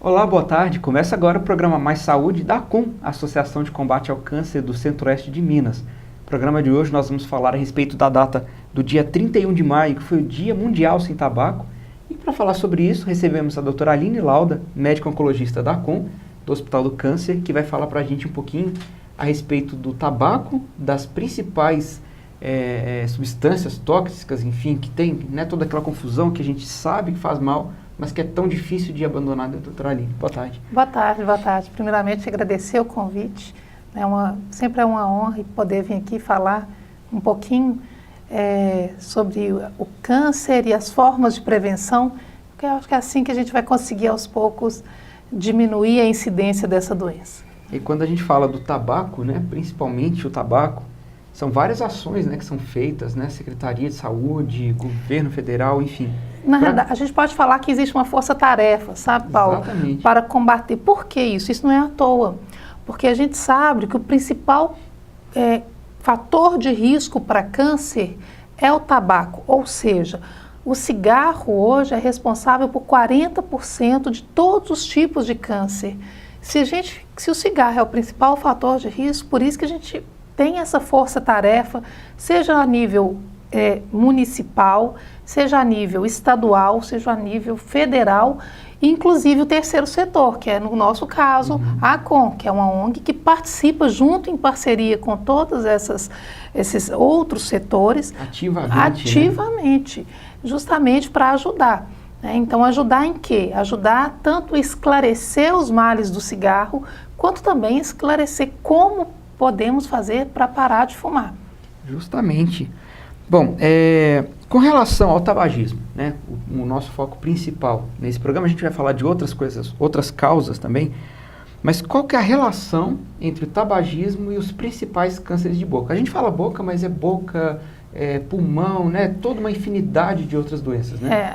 Olá, boa tarde. Começa agora o programa Mais Saúde da ACOM, Associação de Combate ao Câncer do Centro-Oeste de Minas. No programa de hoje nós vamos falar a respeito da data do dia 31 de maio, que foi o Dia Mundial Sem Tabaco. E para falar sobre isso, recebemos a doutora Aline Lauda, médica oncologista da ACOM, do Hospital do Câncer, que vai falar para a gente um pouquinho a respeito do tabaco, das principais substâncias tóxicas, enfim, que tem, né, toda aquela confusão que a gente sabe que faz mal, mas que é tão difícil de abandonar, né, doutora Aline? Boa tarde. Boa tarde, boa tarde. Primeiramente, agradecer o convite. Sempre é uma honra poder vir aqui falar um pouquinho sobre o câncer e as formas de prevenção, porque eu acho que é assim que a gente vai conseguir, aos poucos, diminuir a incidência dessa doença. E quando a gente fala do tabaco, né, principalmente o tabaco, são várias ações, né, que são feitas, né, Secretaria de Saúde, Governo Federal, enfim. Na verdade, a gente pode falar que existe uma força-tarefa, sabe, Paulo? Exatamente. Para combater. Por que isso? Isso não é à toa. Porque a gente sabe que o principal fator de risco para câncer é o tabaco. Ou seja, o cigarro hoje é responsável por 40% de todos os tipos de câncer. Se o cigarro é o principal fator de risco, por isso que a gente tem essa força-tarefa, seja a nível municipal, seja a nível estadual, seja a nível federal, inclusive o terceiro setor, que é, no nosso caso, a ACOM, que é uma ONG que participa junto em parceria com todos esses outros setores, ativamente, justamente para ajudar. Então, ajudar em quê? Ajudar tanto a esclarecer os males do cigarro, quanto também esclarecer como podemos fazer para parar de fumar. Justamente. Bom, com relação ao tabagismo, né, o nosso foco principal nesse programa, a gente vai falar de outras coisas, outras causas também, mas qual que é a relação entre o tabagismo e os principais cânceres de boca? A gente fala boca, mas é boca, pulmão, né, toda uma infinidade de outras doenças, né?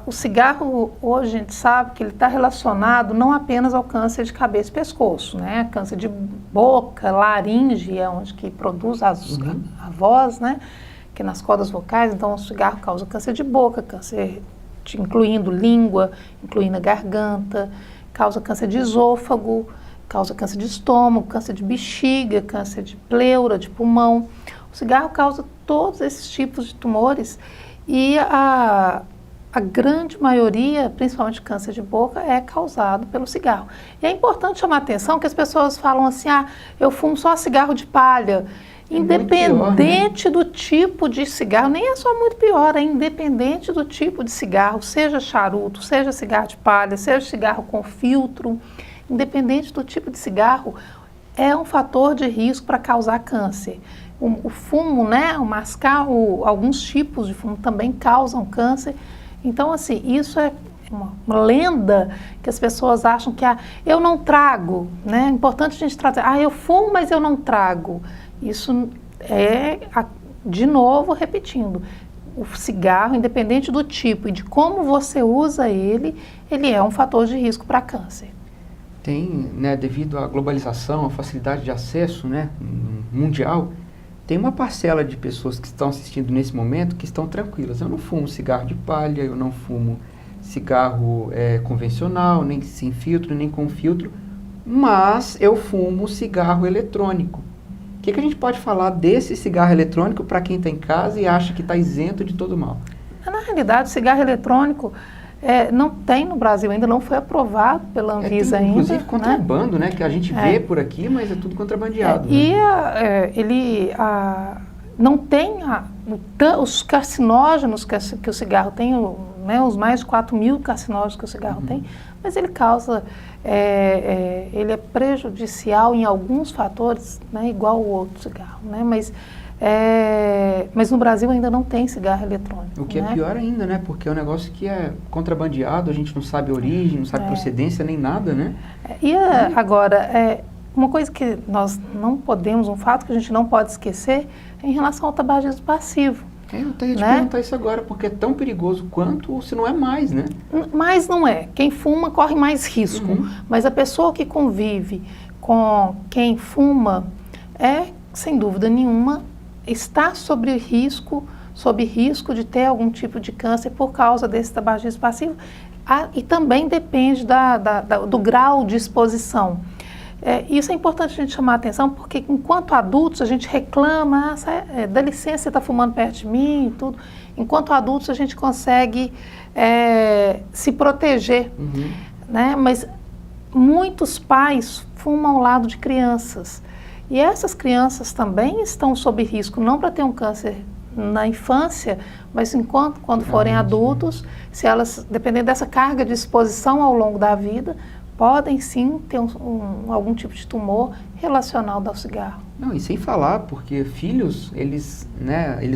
O cigarro, hoje a gente sabe que ele está relacionado não apenas ao câncer de cabeça e pescoço, né, câncer de boca, laringe, é onde que produz a voz, né, que nas cordas vocais. Então o cigarro causa câncer de boca, câncer incluindo língua, incluindo a garganta, causa câncer de esôfago, causa câncer de estômago, câncer de bexiga, câncer de pleura, de pulmão. O cigarro causa todos esses tipos de tumores e a grande maioria, principalmente câncer de boca, é causado pelo cigarro. E é importante chamar a atenção que as pessoas falam assim, eu fumo só cigarro de palha. Independente do tipo de cigarro, nem é só muito pior, é independente do tipo de cigarro, seja charuto, seja cigarro de palha, seja cigarro com filtro, independente do tipo de cigarro, é um fator de risco para causar câncer. O fumo, né, o mascar, alguns tipos de fumo também causam câncer. Então, assim, isso é uma lenda que as pessoas acham que eu não trago, né? É importante a gente trazer, eu fumo, mas eu não trago. Isso de novo, repetindo, o cigarro, independente do tipo e de como você usa ele é um fator de risco para câncer. Tem, né, devido à globalização, à facilidade de acesso, né, mundial, tem uma parcela de pessoas que estão assistindo nesse momento que estão tranquilas. Eu não fumo cigarro de palha, eu não fumo cigarro convencional, nem sem filtro, nem com filtro, mas eu fumo cigarro eletrônico. O que a gente pode falar desse cigarro eletrônico para quem está em casa e acha que está isento de todo mal? Na realidade, o cigarro eletrônico não tem no Brasil, ainda não foi aprovado pela Anvisa ainda. Inclusive contrabando, né? Que a gente vê por aqui, mas é tudo contrabandeado. Ele não tem os carcinógenos que o cigarro tem, né, os mais de 4.000 carcinógenos que o cigarro tem, mas ele causa, ele é prejudicial em alguns fatores, né, igual o outro cigarro, né, mas no Brasil ainda não tem cigarro eletrônico. O que é pior ainda, né, porque é um negócio que é contrabandeado, a gente não sabe a origem, não sabe procedência nem nada, né? Agora, uma coisa que nós não podemos, um fato que a gente não pode esquecer é em relação ao tabagismo passivo. Eu tenho que te perguntar isso agora, porque é tão perigoso quanto, se não é mais, né? Mas não é. Quem fuma corre mais risco. Mas a pessoa que convive com quem fuma sem dúvida nenhuma, está sob risco de ter algum tipo de câncer por causa desse tabagismo passivo, E também depende do grau de exposição. Isso é importante a gente chamar a atenção, porque enquanto adultos a gente reclama, dá licença, você está fumando perto de mim e tudo. Enquanto adultos a gente consegue se proteger, né? Mas muitos pais fumam ao lado de crianças. E essas crianças também estão sob risco, não para ter um câncer na infância, mas quando forem adultos, se elas, dependendo dessa carga de exposição ao longo da vida, podem sim ter algum tipo de tumor relacionado ao cigarro. Não, e sem falar, porque filhos, eles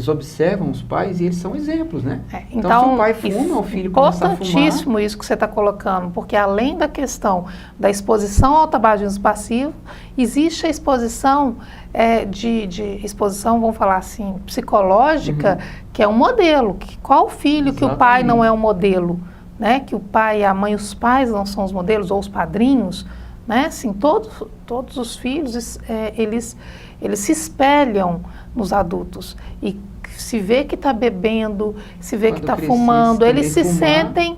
observam os pais e eles são exemplos, né? Então, se o pai fuma, o filho começa a fumar. Importantíssimo isso que você está colocando, porque além da questão da exposição ao tabagismo passivo, existe a exposição exposição, vamos falar assim, psicológica, que é um modelo. Qual filho que o pai não é um modelo? Né? Que o pai e a mãe, os pais não são os modelos, ou os padrinhos, né? Assim, todos os filhos, eles se espelham nos adultos. E se vê que está bebendo, se vê que está fumando, eles se sentem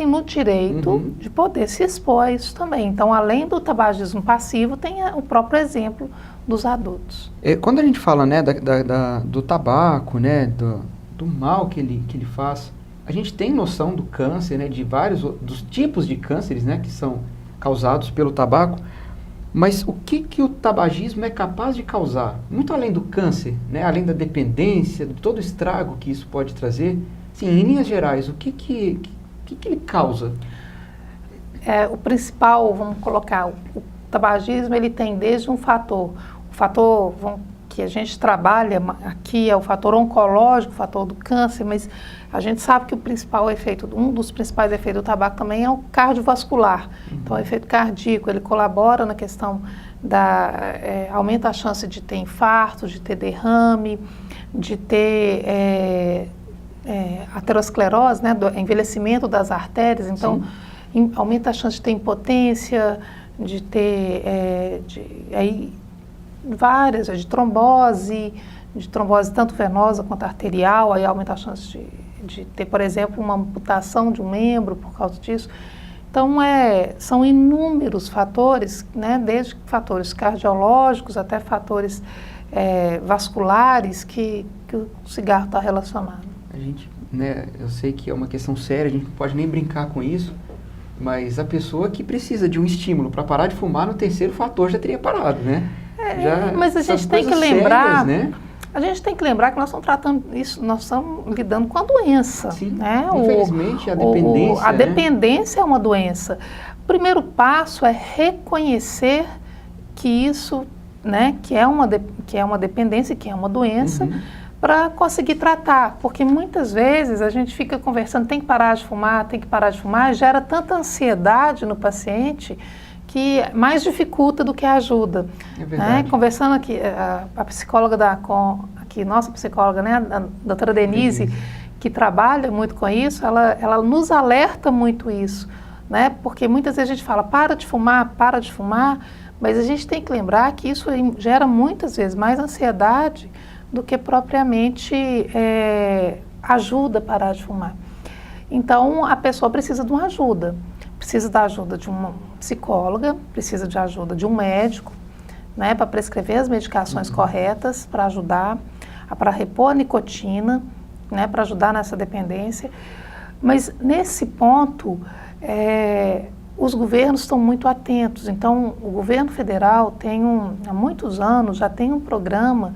no direito de poder se expor a isso também. Então, além do tabagismo passivo, tem o próprio exemplo dos adultos. Quando a gente fala, né, do tabaco, né, do mal que ele faz, a gente tem noção do câncer, né, dos tipos de cânceres, né, que são causados pelo tabaco, mas o que o tabagismo é capaz de causar? Muito além do câncer, né, além da dependência, de todo o estrago que isso pode trazer, sim, em linhas gerais, o que ele causa? O principal, vamos colocar, o tabagismo, ele tem desde o fator que a gente trabalha aqui é o fator oncológico, o fator do câncer, mas a gente sabe que um dos principais efeitos do tabaco também é o cardiovascular. Então, o efeito cardíaco, ele colabora na questão aumenta a chance de ter infarto, de ter derrame, de ter aterosclerose, né, do envelhecimento das artérias. Então, aumenta a chance de ter impotência, de ter várias, de trombose tanto venosa quanto arterial, aí aumenta a chance de ter, por exemplo, uma amputação de um membro por causa disso. Então, são inúmeros fatores, né, desde fatores cardiológicos até fatores vasculares que o cigarro está relacionado. A gente, né, eu sei que é uma questão séria, a gente não pode nem brincar com isso, mas a pessoa que precisa de um estímulo para parar de fumar, no terceiro fator já teria parado, né? Mas a gente tem que lembrar, sérias, né? A gente tem que lembrar que nós estamos tratando isso, nós estamos lidando com a doença. Sim, né? Infelizmente, a dependência. A dependência é uma doença. O primeiro passo é reconhecer que isso, né, que é uma dependência, que é uma doença, para conseguir tratar. Porque muitas vezes a gente fica conversando, tem que parar de fumar, gera tanta ansiedade no paciente que mais dificulta do que ajuda. É verdade. Né? Conversando aqui, a psicóloga nossa psicóloga, né, a doutora Denise, que trabalha muito com isso, ela nos alerta muito isso, né? Porque muitas vezes a gente fala, para de fumar, mas a gente tem que lembrar que isso gera muitas vezes mais ansiedade do que propriamente ajuda a parar de fumar. Então, a pessoa precisa de uma ajuda. Precisa da ajuda de uma psicóloga, precisa de ajuda de um médico, né, para prescrever as medicações corretas, para ajudar, para repor a nicotina, né, para ajudar nessa dependência. Mas nesse ponto, os governos estão muito atentos. Então, o governo federal há muitos anos, já tem um programa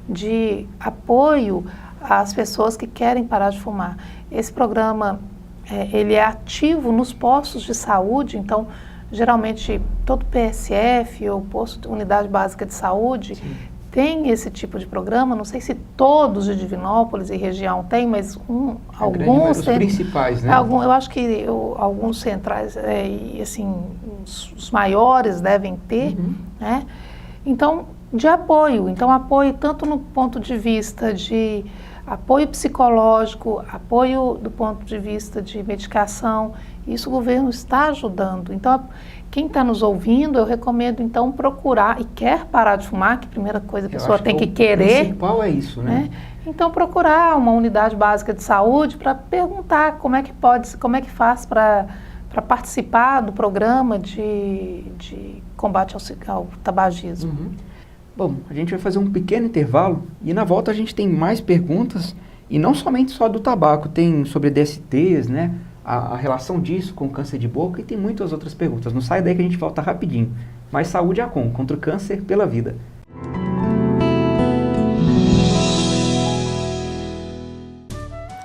de apoio às pessoas que querem parar de fumar. Esse programa ele é ativo nos postos de saúde, então, geralmente, todo PSF ou posto de unidade básica de saúde tem esse tipo de programa. Não sei se todos de Divinópolis e região têm, mas alguns... Os principais, né? Eu acho que alguns centrais, e assim, os maiores devem ter, né? Então, de apoio. Então, apoio tanto no ponto de vista de apoio psicológico, apoio do ponto de vista de medicação, isso o governo está ajudando. Então, quem está nos ouvindo, eu recomendo então procurar, e quer parar de fumar, que a primeira coisa a pessoa tem que querer. O principal é isso, né? Então, procurar uma unidade básica de saúde para perguntar como é que faz para participar do programa de combate ao tabagismo. Uhum. Bom, a gente vai fazer um pequeno intervalo e na volta a gente tem mais perguntas, e não somente só do tabaco, tem sobre DSTs, né? A relação disso com o câncer de boca, e tem muitas outras perguntas. Não sai daí que a gente volta rapidinho. Mais saúde ACOM, contra o câncer pela vida.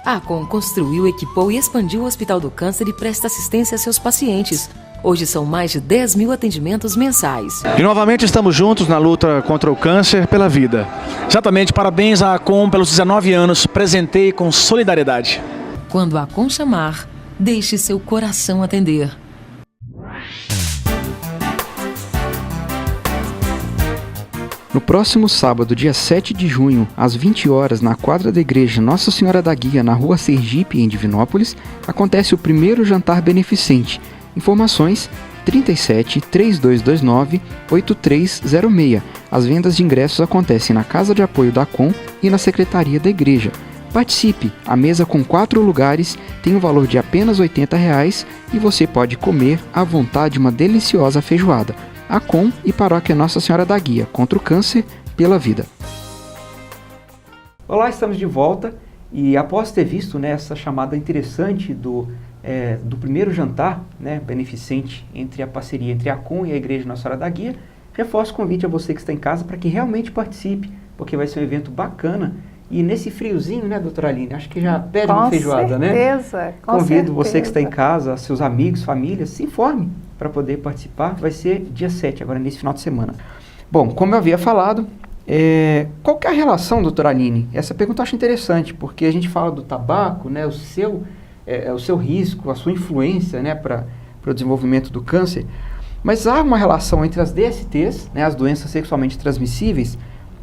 A ACOM construiu, equipou e expandiu o Hospital do Câncer e presta assistência a seus pacientes. Hoje são mais de 10 mil atendimentos mensais. E novamente estamos juntos na luta contra o câncer pela vida. Exatamente, parabéns à ACOM pelos 19 anos, presentei com solidariedade. Quando a ACOM chamar, deixe seu coração atender. No próximo sábado, dia 7 de junho, às 20 horas, na quadra da igreja Nossa Senhora da Guia, na rua Sergipe, em Divinópolis, acontece o primeiro jantar beneficente. Informações 37 3229 8306. As vendas de ingressos acontecem na Casa de Apoio da ACOM e na Secretaria da Igreja. Participe! A mesa com 4 lugares tem um valor de apenas R$ 80 e você pode comer à vontade uma deliciosa feijoada. ACOM e Paróquia Nossa Senhora da Guia, contra o câncer pela vida. Olá, estamos de volta e após ter visto, né, essa chamada interessante do primeiro jantar, né, beneficente entre a parceria entre a ACOM e a Igreja Nossa Senhora da Guia, reforço o convite a você que está em casa para que realmente participe, porque vai ser um evento bacana. E nesse friozinho, né, doutora Aline, acho que já pede uma feijoada, né? Convido você que está em casa, seus amigos, famílias, se informe para poder participar. Vai ser dia 7, agora nesse final de semana. Bom, como eu havia falado, qual que é a relação, doutora Aline? Essa pergunta eu acho interessante, porque a gente fala do tabaco, né, o seu risco, a sua influência, né, para o desenvolvimento do câncer, mas há uma relação entre as DSTs, né, as doenças sexualmente transmissíveis,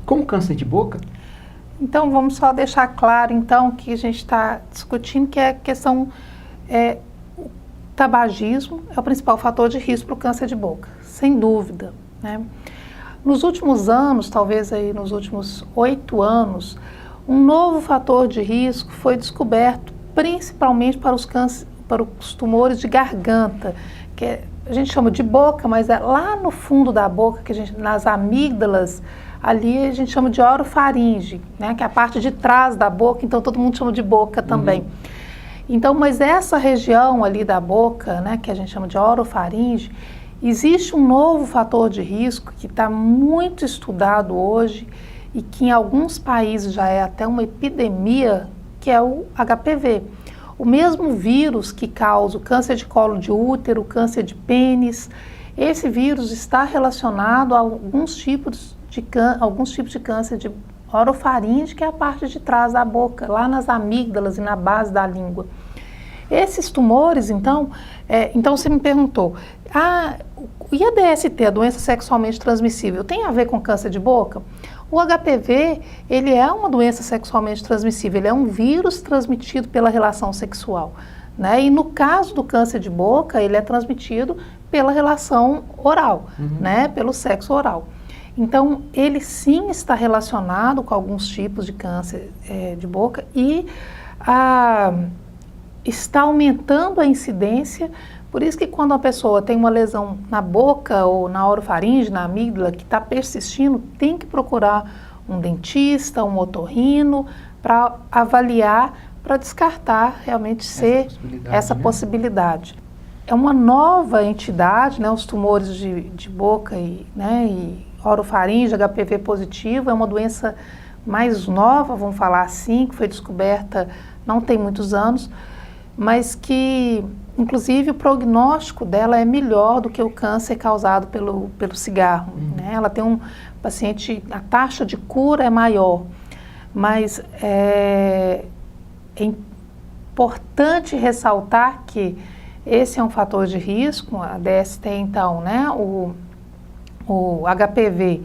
com o câncer de boca? Então, vamos só deixar claro, então, que a gente está discutindo que é a questão, o tabagismo é o principal fator de risco para o câncer de boca, sem dúvida, né? Nos últimos anos, talvez aí nos últimos 8 anos, um novo fator de risco foi descoberto, principalmente para os tumores de garganta, que a gente chama de boca, mas é lá no fundo da boca, nas amígdalas. Ali a gente chama de orofaringe, né, que é a parte de trás da boca, então todo mundo chama de boca também. Então, mas essa região ali da boca, né, que a gente chama de orofaringe, existe um novo fator de risco que está muito estudado hoje e que em alguns países já é até uma epidemia, que é o HPV. O mesmo vírus que causa o câncer de colo de útero, o câncer de pênis, esse vírus está relacionado a alguns tipos de câncer de orofaringe, que é a parte de trás da boca, lá nas amígdalas e na base da língua. Esses tumores, então você me perguntou, e a DST, a doença sexualmente transmissível, tem a ver com câncer de boca? O HPV, ele é uma doença sexualmente transmissível, ele é um vírus transmitido pela relação sexual, né? E no caso do câncer de boca, ele é transmitido pela relação oral, né? Pelo sexo oral. Então, ele sim está relacionado com alguns tipos de câncer de boca e está aumentando a incidência. Por isso que quando a pessoa tem uma lesão na boca ou na orofaringe, na amígdala, que está persistindo, tem que procurar um dentista, um otorrino, para avaliar, para descartar realmente ser essa possibilidade. É uma nova entidade, né, os tumores de boca e orofaringe, HPV positivo, é uma doença mais nova, vamos falar assim, que foi descoberta não tem muitos anos, mas que, inclusive, o prognóstico dela é melhor do que o câncer causado pelo cigarro. Né? Ela tem a taxa de cura é maior, mas é importante ressaltar que esse é um fator de risco, a DST então, né? O HPV,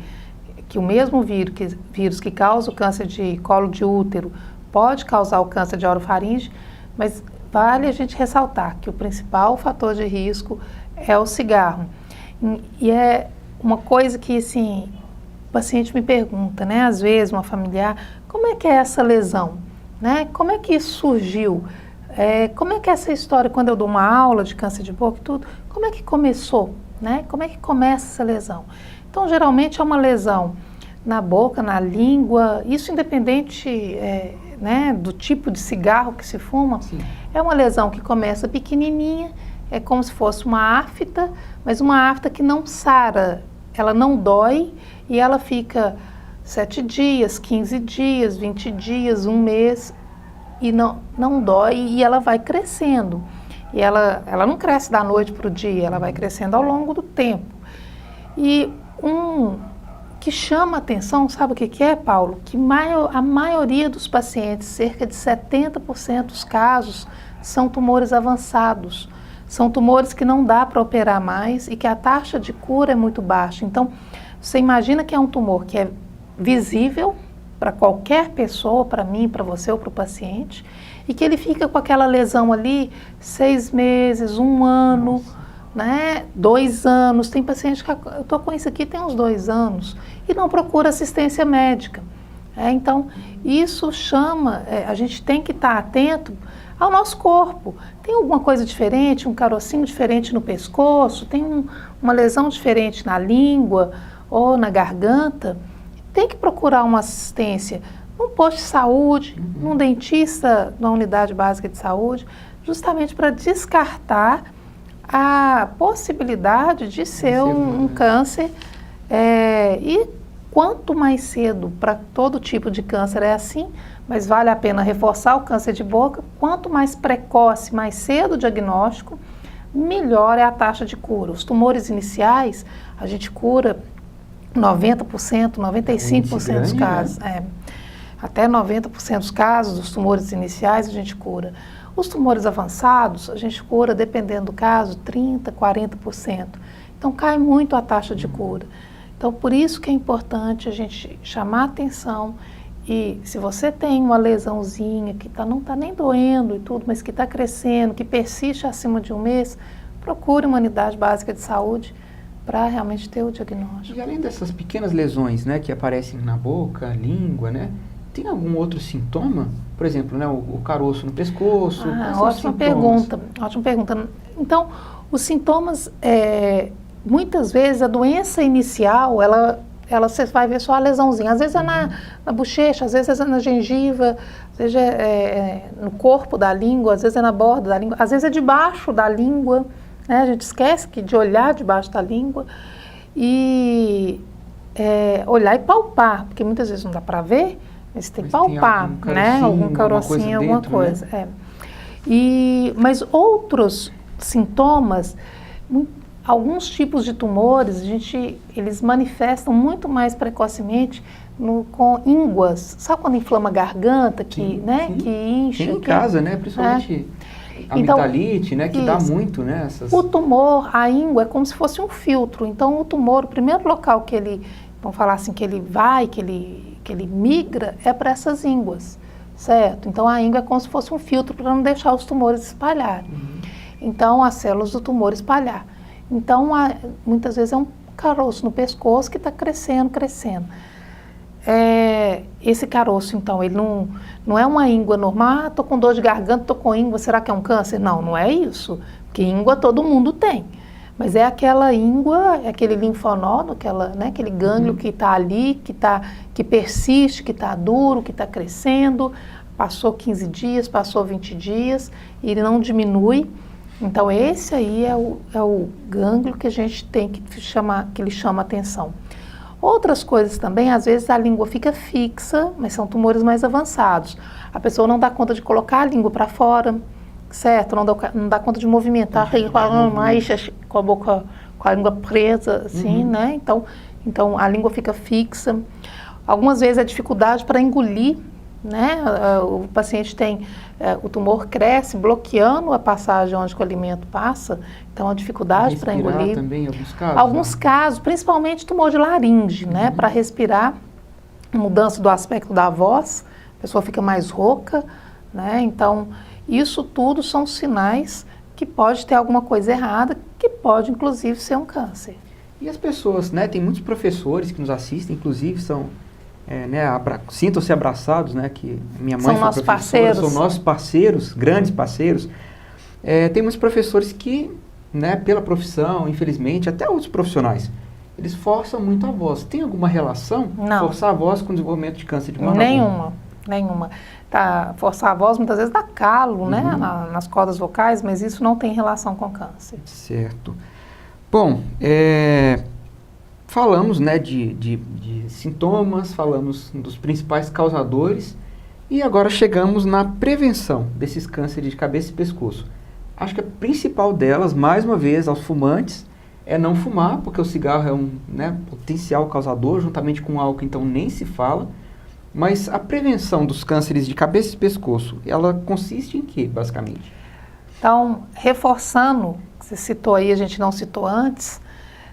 que o mesmo vírus que causa o câncer de colo de útero, pode causar o câncer de orofaringe, mas vale a gente ressaltar que o principal fator de risco é o cigarro. E é uma coisa que, assim, o paciente me pergunta, né, às vezes, uma familiar, como é que é essa lesão? Né? Como é que isso surgiu? Como é que é essa história, quando eu dou uma aula de câncer de boca e tudo, como é que começou? Né? Como é que começa essa lesão? Então, geralmente é uma lesão na boca, na língua, isso independente né, do tipo de cigarro que se fuma. Sim. É uma lesão que começa pequenininha, é como se fosse uma afta, mas uma afta que não sara, ela não dói e ela fica 7 dias, 15 dias, 20 dias, 1 mês e não dói e ela vai crescendo. E ela não cresce da noite para o dia, ela vai crescendo ao longo do tempo. E que chama a atenção, sabe o que é, Paulo? Que a maioria dos pacientes, cerca de 70% dos casos, são tumores avançados. São tumores que não dá para operar mais e que a taxa de cura é muito baixa. Então, você imagina que é um tumor que é visível para qualquer pessoa, para mim, para você ou para o paciente, e que ele fica com aquela lesão ali 6 meses, 1 ano, né, 2 anos. Tem paciente que eu estou com isso aqui tem uns 2 anos e não procura assistência médica. Então, isso chama, a gente tem que estar atento ao nosso corpo. Tem alguma coisa diferente, um carocinho diferente no pescoço, tem uma lesão diferente na língua ou na garganta, tem que procurar uma assistência num posto de saúde, num dentista, numa unidade básica de saúde, justamente para descartar a possibilidade de ser um câncer. E quanto mais cedo, para todo tipo de câncer é assim, mas vale a pena reforçar o câncer de boca, quanto mais precoce, mais cedo o diagnóstico, melhor é a taxa de cura. Os tumores iniciais, a gente cura 90%, 95% dos casos. Né? Até 90% dos casos dos tumores iniciais a gente cura. Os tumores avançados, a gente cura, dependendo do caso, 30%, 40%. Então, cai muito a taxa de cura. Então, por isso que é importante a gente chamar atenção e se você tem uma lesãozinha que não está nem doendo e tudo, mas que está crescendo, que persiste acima de 1 mês, procure uma unidade básica de saúde para realmente ter o diagnóstico. E além dessas pequenas lesões, né, que aparecem na boca, língua, né, tem algum outro sintoma? Por exemplo, né, o caroço no pescoço? Ótima pergunta. Então, os sintomas, muitas vezes a doença inicial, você vai ver só a lesãozinha. Às vezes é na bochecha, às vezes é na gengiva, às vezes é no corpo da língua, às vezes é na borda da língua, às vezes é debaixo da língua. Né? A gente esquece de olhar debaixo da língua e olhar e palpar, porque muitas vezes não dá para ver, mas tem que palpar, algum carocinho, alguma coisa. Né? Mas outros sintomas, alguns tipos de tumores, eles manifestam muito mais precocemente com ínguas. Sabe quando inflama a garganta, que incha? Tem em casa, né? Principalmente a amigdalite, né? Que dá muito, né? O tumor, a íngua, é como se fosse um filtro. Então, o tumor, o primeiro local que ele, vamos falar assim, que ele vai, que ele migra, é para essas ínguas, certo? Então, a íngua é como se fosse um filtro para não deixar os tumores espalharem. Então, as células do tumor espalhar. Então, muitas vezes é um caroço no pescoço que está crescendo. Esse caroço, então, ele não é uma íngua normal, estou com dor de garganta, estou com íngua, será que é um câncer? Não é isso, porque íngua todo mundo tem. Mas é aquela íngua, é aquele linfonodo, aquele gânglio que está ali, que persiste, que está duro, que está crescendo, passou 15 dias, passou 20 dias, e ele não diminui. Então, esse aí é o gânglio que a gente tem que ele chama atenção. Outras coisas também, às vezes a língua fica fixa, mas são tumores mais avançados. A pessoa não dá conta de colocar a língua para fora, certo? Não dá conta de movimentar com a boca, com a língua presa, assim, né? Então, a língua fica fixa. Algumas vezes a dificuldade para engolir, né? O paciente o tumor cresce bloqueando a passagem onde o alimento passa, então a dificuldade para engolir. Também, alguns casos, principalmente tumor de laringe, né? Para respirar, mudança do aspecto da voz, pessoa fica mais rouca, né? Então, isso tudo são sinais que pode ter alguma coisa errada, que pode, inclusive, ser um câncer. E as pessoas, né? Tem muitos professores que nos assistem, inclusive, são, sintam-se abraçados, né? Que minha mãe São foi nossos professora, parceiros. são nossos parceiros, grandes parceiros. Tem muitos professores que, né, pela profissão, infelizmente, até outros profissionais, eles forçam muito a voz. Tem alguma relação? Não. Forçar a voz com o desenvolvimento de câncer de mama? Nenhuma. Forçar a voz muitas vezes dá calo, né, nas cordas vocais, mas isso não tem relação com câncer. Certo. Bom, falamos, né, de sintomas, falamos dos principais causadores e agora chegamos na prevenção desses cânceres de cabeça e pescoço. Acho que a principal delas, mais uma vez, aos fumantes, é não fumar, porque o cigarro é um, né, potencial causador, juntamente com o álcool, então nem se fala. Mas a prevenção dos cânceres de cabeça e pescoço, ela consiste em quê, basicamente? Então, reforçando, você citou aí, a gente não citou antes,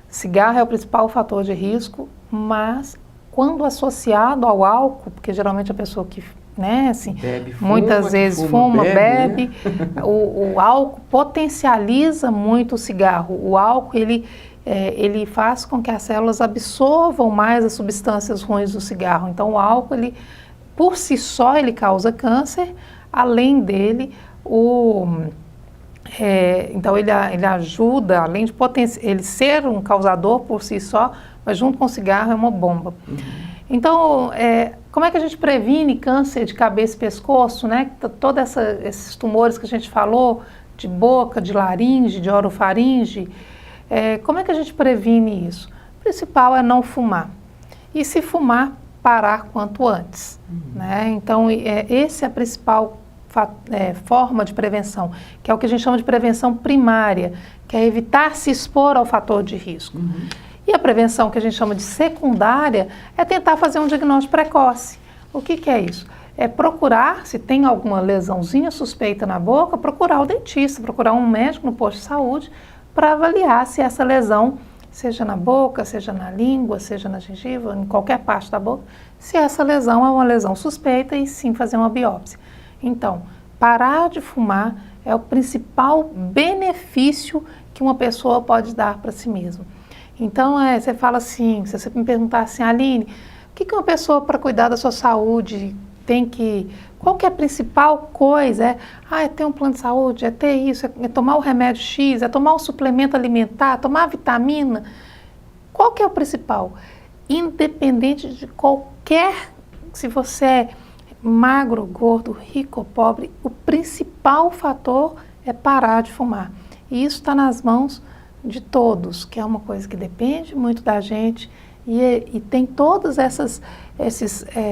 cigarro é o principal fator de risco, mas quando associado ao álcool, porque geralmente a pessoa que, né, assim, bebe, fuma, muitas vezes fuma, bebe, né? o álcool potencializa muito o cigarro. O álcool, ele faz com que as células absorvam mais as substâncias ruins do cigarro. Então, o álcool, por si só, ele causa câncer. Além dele, então ele ajuda, além de ele ser um causador por si só, mas junto com o cigarro é uma bomba. Então, como é que a gente previne câncer de cabeça e pescoço, né? Todos esses tumores que a gente falou, de boca, de laringe, de orofaringe, como é que a gente previne isso? O principal é não fumar. E se fumar, parar quanto antes. Né? Então, essa é a principal forma de prevenção, que é o que a gente chama de prevenção primária, que é evitar se expor ao fator de risco. E a prevenção que a gente chama de secundária é tentar fazer um diagnóstico precoce. O que é isso? É procurar, se tem alguma lesãozinha suspeita na boca, procurar o dentista, procurar um médico no posto de saúde, para avaliar se essa lesão, seja na boca, seja na língua, seja na gengiva, em qualquer parte da boca, se essa lesão é uma lesão suspeita e sim fazer uma biópsia. Então, parar de fumar é o principal benefício que uma pessoa pode dar para si mesma. Então, você fala assim, se você me perguntar assim, Aline, o que uma pessoa para cuidar da sua saúde tem que... Qual que é a principal coisa? É ter um plano de saúde, é ter isso, é tomar o remédio X, é tomar o suplemento alimentar, tomar a vitamina. Qual que é o principal? Independente de qualquer, se você é magro, gordo, rico ou pobre, o principal fator é parar de fumar. E isso está nas mãos de todos, que é uma coisa que depende muito da gente e tem todos esses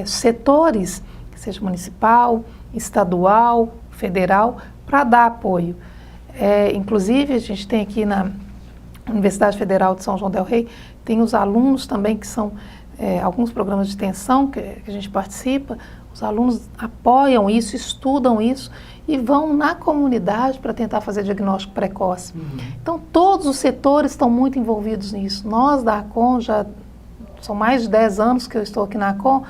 setores, seja municipal, estadual, federal, para dar apoio. Inclusive, a gente tem aqui na Universidade Federal de São João del Rei, tem os alunos também que são alguns programas de extensão que a gente participa, os alunos apoiam isso, estudam isso e vão na comunidade para tentar fazer diagnóstico precoce. Então, todos os setores estão muito envolvidos nisso. Nós da ACOM, já são mais de 10 anos que eu estou aqui na ACOM,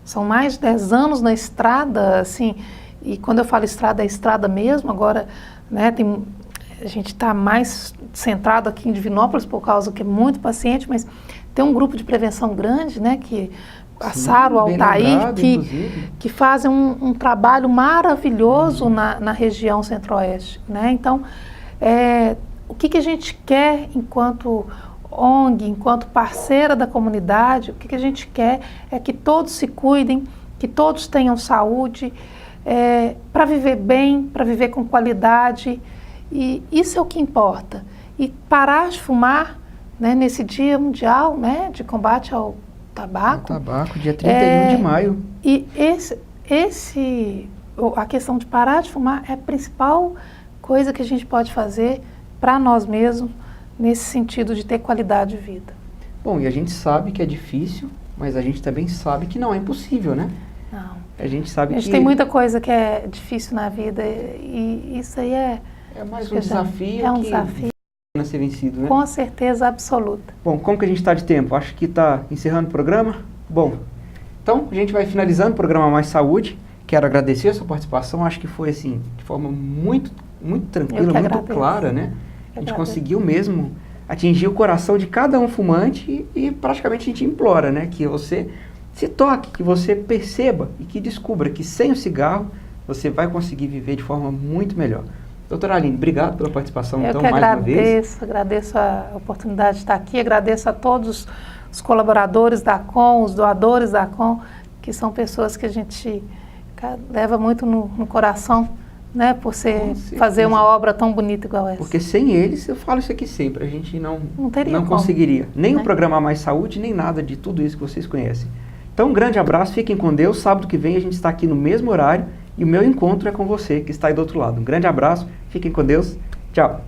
são mais de 10 anos na estrada, assim, e quando eu falo estrada, é estrada mesmo. Agora, né, a gente está mais centrado aqui em Divinópolis por causa que é muito paciente, mas tem um grupo de prevenção grande, né, que passaram ao Altair, que fazem um trabalho maravilhoso na região centro-oeste, né? Então, o que a gente quer enquanto ONG, enquanto parceira da comunidade, o que a gente quer é que todos se cuidem, que todos tenham saúde, para viver bem, para viver com qualidade, e isso é o que importa. E parar de fumar, né, nesse Dia Mundial, né, de combate ao tabaco. Dia 31 de maio. E a questão de parar de fumar é a principal coisa que a gente pode fazer para nós mesmos, nesse sentido de ter qualidade de vida. Bom, e a gente sabe que é difícil, mas a gente também sabe que não é impossível, né? Não. A gente sabe que... tem muita coisa que é difícil na vida e isso aí é mais um desafio. É um desafio. A ser vencido, né? Com certeza absoluta. Bom, como que a gente está de tempo? Acho que está encerrando o programa. Bom, então a gente vai finalizando o programa Mais Saúde. quero agradecer a sua participação, acho que foi assim, de forma muito tranquila, muito agradeço. clara, né? A gente conseguiu mesmo atingir o coração de cada um fumante e praticamente a gente implora, né? Que você se toque, que você perceba e que descubra que sem o cigarro você vai conseguir viver de forma muito melhor. Doutora Aline, obrigado pela participação, Eu então, que mais uma vez. agradeço a oportunidade de estar aqui, agradeço a todos os colaboradores da ACOM, os doadores da ACOM, que são pessoas que a gente leva muito no coração, né, por fazer uma obra tão bonita igual essa. Porque sem eles, eu falo isso aqui sempre, a gente não teria como, conseguiria nem né? o programa Mais Saúde, nem nada de tudo isso que vocês conhecem. Então, um grande abraço, fiquem com Deus. Sábado que vem a gente está aqui no mesmo horário e o meu encontro é com você que está aí do outro lado. Um grande abraço, fiquem com Deus, tchau.